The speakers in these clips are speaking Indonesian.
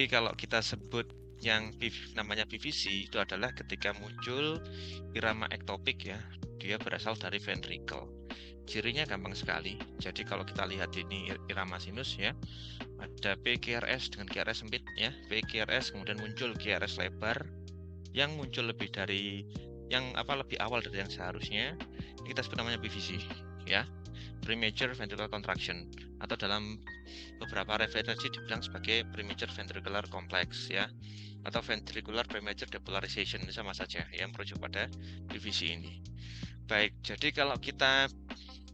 Jadi kalau kita sebut yang namanya PVC itu adalah ketika muncul irama ektopik ya, dia berasal dari ventricle. Cirinya gampang sekali. Jadi kalau kita lihat ini irama sinus ya, ada PQRS dengan QRS sempit ya, PQRS kemudian muncul QRS lebar yang muncul lebih awal dari yang seharusnya. Ini kita sebut namanya PVC ya, premature ventricular contraction, atau dalam beberapa referensi dibilang sebagai premature ventricular complex ya, atau ventricular premature depolarization, sama saja yang merujuk pada PVC ini. Baik, jadi kalau kita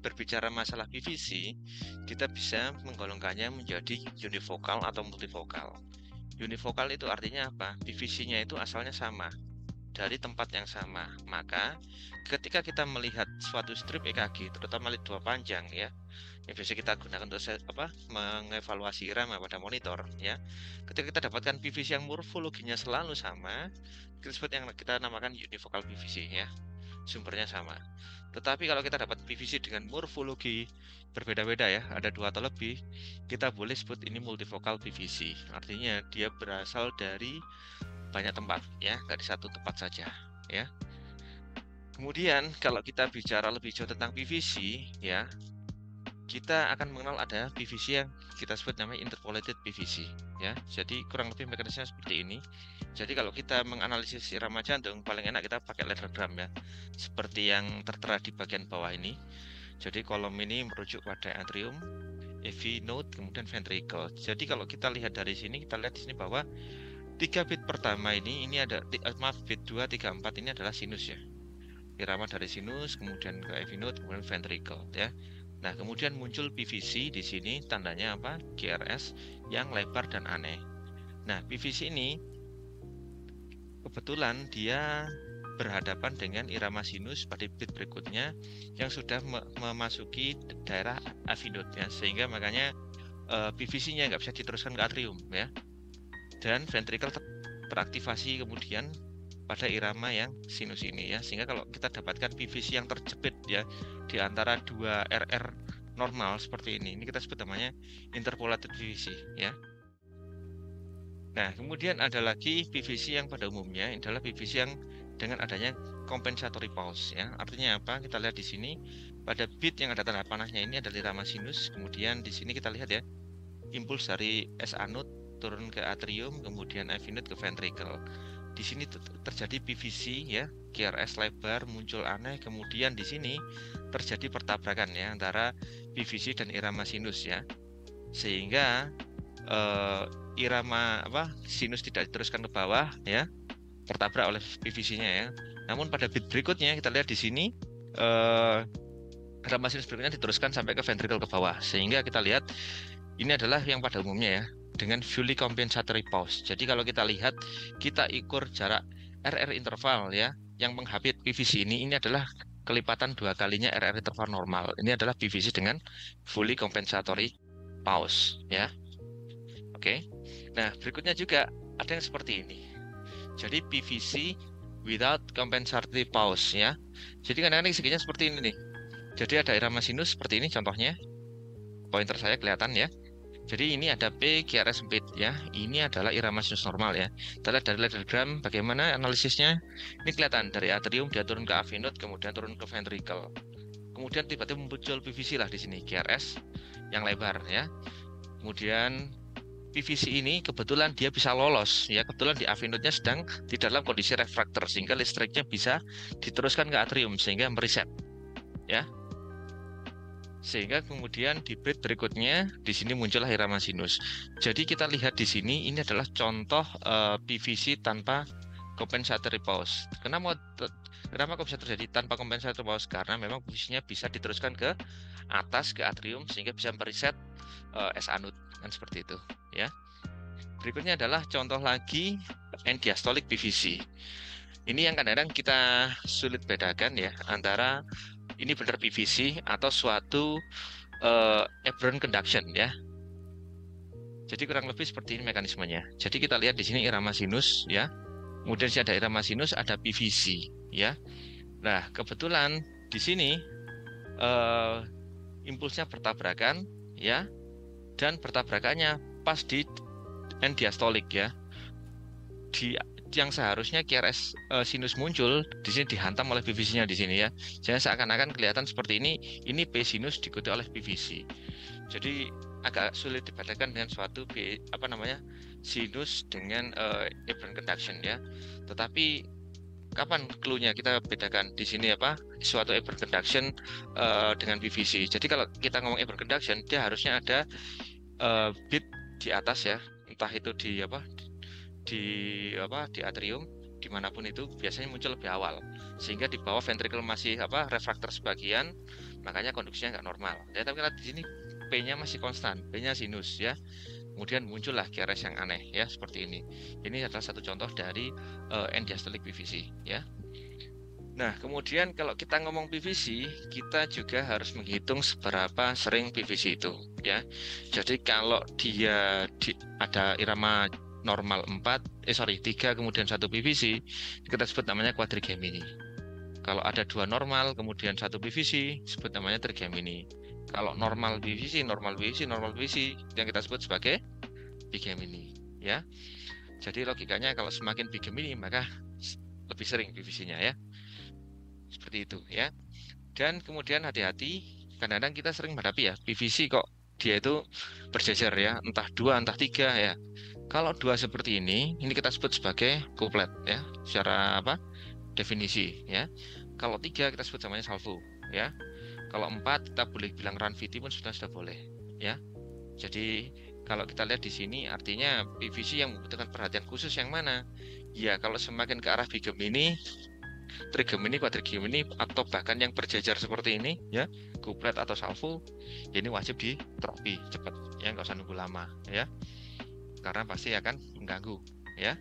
berbicara masalah PVC, kita bisa menggolongkannya menjadi univokal atau multivokal. Univokal itu artinya apa? PVC-nya itu asalnya sama, dari tempat yang sama. Maka ketika kita melihat suatu strip EKG, terutama lead 2 panjang ya, yang biasa kita gunakan untuk mengevaluasi irama pada monitor ya, ketika kita dapatkan PVC yang morfologinya selalu sama, kita sebut yang kita namakan univokal PVC ya, sumbernya sama. Tetapi kalau kita dapat PVC dengan morfologi berbeda-beda ya, ada 2 atau lebih, kita boleh sebut ini multivokal PVC. Artinya dia berasal dari banyak tempat ya, nggak di satu tempat saja ya. Kemudian kalau kita bicara lebih jauh tentang PVC ya, kita akan mengenal ada PVC yang kita sebut namanya interpolated PVC ya. Jadi kurang lebih mekanismenya seperti ini. Jadi kalau kita menganalisis irama jantung, paling enak kita pakai leadogram ya, seperti yang tertera di bagian bawah ini. Jadi kolom ini merujuk pada atrium, AV node, kemudian ventricle. Jadi kalau kita lihat dari sini, kita lihat di sini bahwa 3 bit pertama ini ada bit 2, 3, 4 ini adalah sinus ya. Irama dari sinus, kemudian ke AV node, kemudian ventricle ya. Nah, kemudian muncul PVC di sini, tandanya apa? QRS yang lebar dan aneh. Nah, PVC ini kebetulan dia berhadapan dengan irama sinus pada bit berikutnya yang sudah memasuki daerah AV node ya, sehingga makanya PVC-nya nggak bisa diteruskan ke atrium ya. Dan ventricle teraktivasi kemudian pada irama yang sinus ini ya, sehingga kalau kita dapatkan PVC yang terjepit ya di antara 2 RR normal seperti ini kita sebut namanya interpolated PVC ya. Nah, kemudian ada lagi PVC yang pada umumnya adalah PVC yang dengan adanya compensatory pause ya. Artinya apa? Kita lihat di sini pada bit yang ada tanda panahnya ini adalah irama sinus, kemudian di sini kita lihat ya impuls dari SA node turun ke atrium, kemudian AV node ke ventricle. Di sini terjadi PVC ya, QRS lebar, muncul aneh, kemudian di sini terjadi pertabrakan ya antara PVC dan irama sinus ya, sehingga irama sinus tidak diteruskan ke bawah ya, tertabrak oleh PVC-nya ya. Namun pada bit berikutnya kita lihat di sini irama sinus berikutnya diteruskan sampai ke ventricle ke bawah, sehingga kita lihat ini adalah yang pada umumnya ya, dengan fully compensatory pause. Jadi kalau kita lihat, kita ukur jarak RR interval ya, yang menghabit PVC ini adalah kelipatan 2 kalinya RR interval normal. Ini adalah PVC dengan fully compensatory pause ya. Oke. Nah, berikutnya juga ada yang seperti ini. Jadi PVC without compensatory pause ya. Jadi kadang-kadang seginya seperti ini nih. Jadi ada irama sinus seperti ini contohnya. Pointer saya kelihatan ya. Jadi ini ada P, QRS sempit ya. Ini adalah irama sinus normal ya. Kita lihat dari leadogram bagaimana analisisnya. Ini kelihatan dari atrium dia turun ke AV node, kemudian turun ke ventricle. Kemudian tiba-tiba muncul PVC lah di sini, QRS yang lebar ya. Kemudian PVC ini kebetulan dia bisa lolos ya. Kebetulan di AV node-nya sedang di dalam kondisi refraktor, sehingga listriknya bisa diteruskan ke atrium sehingga mereset ya. Sehingga kemudian di bit berikutnya di sini muncullah irama sinus. Jadi kita lihat di sini ini adalah contoh PVC tanpa compensatory pause. Kenapa kok bisa terjadi tanpa compensatory pause? Karena memang PVC-nya bisa diteruskan ke atas ke atrium sehingga bisa mereset SA node kan seperti itu ya. Berikutnya adalah contoh lagi end diastolic PVC. Ini yang kadang-kadang kita sulit bedakan ya antara ini benar PVC atau suatu aberrant conduction ya. Jadi kurang lebih seperti ini mekanismenya. Jadi kita lihat di sini irama sinus ya. Kemudian ada irama sinus, ada PVC ya. Nah, kebetulan di sini impulsnya bertabrakan ya. Dan bertabrakannya pas di end diastolik ya. Yang seharusnya QRS sinus muncul di sini dihantam oleh PVC-nya di sini ya. Jadi seakan-akan kelihatan seperti ini P sinus diikuti oleh PVC. Jadi agak sulit dibedakan dengan suatu sinus dengan Hebron conduction ya. Tetapi kapan clue-nya kita bedakan di sini suatu Hebron conduction dengan PVC. Jadi kalau kita ngomong Hebron conduction, dia harusnya ada bit di atas ya, entah itu di atrium, dimanapun itu biasanya muncul lebih awal, sehingga di bawah ventricle masih refraktor sebagian, makanya konduksinya nggak normal ya. Tapi kalau di sini P-nya masih konstan, P-nya sinus ya, kemudian muncullah QRS yang aneh ya, seperti ini. Ini adalah satu contoh dari end diastolic PVC ya. Nah, kemudian kalau kita ngomong PVC, kita juga harus menghitung seberapa sering PVC itu ya. Jadi kalau dia ada irama normal 3 kemudian 1 PVC, kita sebut namanya quadrigemini. Kalau ada 2 normal kemudian 1 PVC, sebut namanya trigemini. Kalau normal PVC yang kita sebut sebagai bigemini ya. Jadi logikanya kalau semakin bigemini maka lebih sering PVC-nya ya. Seperti itu ya. Dan kemudian hati-hati, kadang-kadang kita sering menghadapi ya PVC kok dia itu berjejer ya, entah 2 entah 3 ya. Kalau 2 seperti ini kita sebut sebagai couplet ya, secara definisi ya. Kalau 3 kita sebut namanya salvo ya. Kalau 4 kita boleh bilang ranviti pun sudah boleh ya. Jadi kalau kita lihat di sini artinya PVC yang membutuhkan perhatian khusus yang mana? Ya kalau semakin ke arah bigemini, trigemini, quadrigemini, atau bahkan yang berjejer seperti ini ya, couplet atau salvo, ini wajib diterapi cepat ya, nggak usah nunggu lama ya, karena pasti akan mengganggu ya.